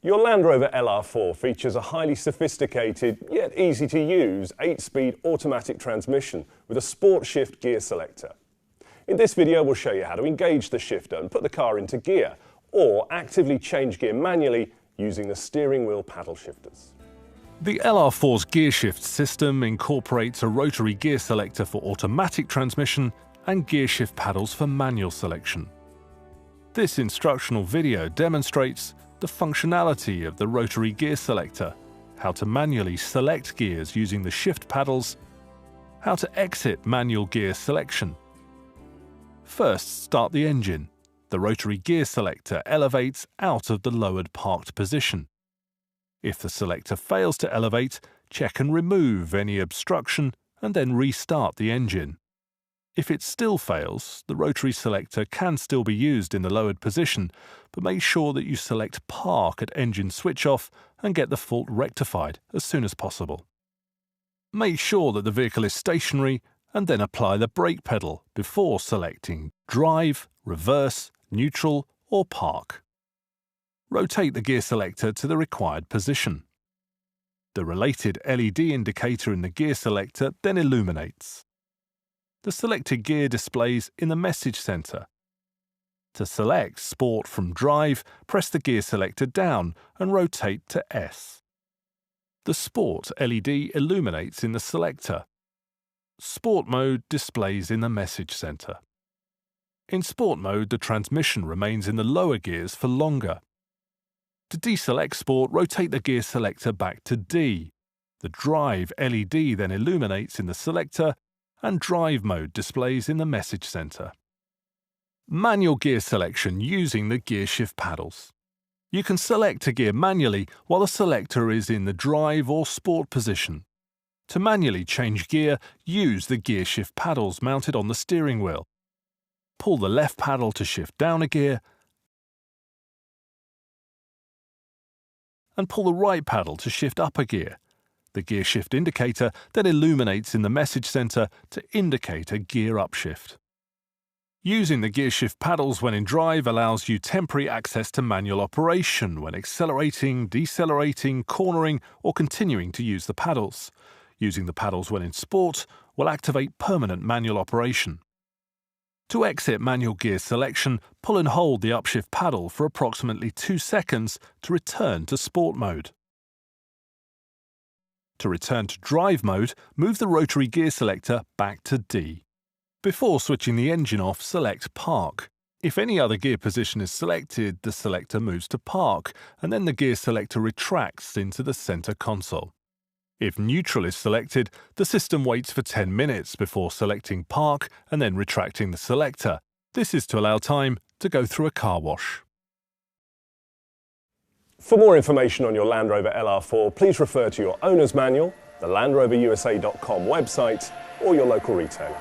Your Land Rover LR4 features a highly sophisticated, yet easy to use, 8-speed automatic transmission with a sport shift gear selector. In this video we'll show you how to engage the shifter and put the car into gear, or actively change gear manually using the steering wheel paddle shifters. The LR4's gear shift system incorporates a rotary gear selector for automatic transmission and gear shift paddles for manual selection. This instructional video demonstrates the functionality of the rotary gear selector, how to manually select gears using the shift paddles, how to exit manual gear selection. First, start the engine. The rotary gear selector elevates out of the lowered parked position. If the selector fails to elevate, check and remove any obstruction and then restart the engine. If it still fails, the rotary selector can still be used in the lowered position, but make sure that you select Park at engine switch off and get the fault rectified as soon as possible. Make sure that the vehicle is stationary and then apply the brake pedal before selecting Drive, Reverse, Neutral or Park. Rotate the gear selector to the required position. The related LED indicator in the gear selector then illuminates. The selected gear displays in the message center. To select Sport from Drive, press the gear selector down and rotate to S. The Sport LED illuminates in the selector. Sport mode displays in the message center. In Sport mode, the transmission remains in the lower gears for longer. To deselect Sport, rotate the gear selector back to D. The Drive LED then illuminates in the selector and Drive mode displays in the message center. Manual gear selection using the gear shift paddles. You can select a gear manually while the selector is in the Drive or Sport position. To manually change gear, use the gear shift paddles mounted on the steering wheel. Pull the left paddle to shift down a gear and pull the right paddle to shift up a gear. The gear shift indicator then illuminates in the message center to indicate a gear upshift. Using the gear shift paddles when in drive allows you temporary access to manual operation when accelerating, decelerating, cornering or continuing to use the paddles. Using the paddles when in sport will activate permanent manual operation. To exit manual gear selection, pull and hold the upshift paddle for approximately 2 seconds to return to sport mode. To return to drive mode, move the rotary gear selector back to D. Before switching the engine off, select Park. If any other gear position is selected, the selector moves to Park, and then the gear selector retracts into the center console. If neutral is selected, the system waits for 10 minutes before selecting Park and then retracting the selector. This is to allow time to go through a car wash. For more information on your Land Rover LR4, please refer to your owner's manual, the LandRoverUSA.com website, or your local retailer.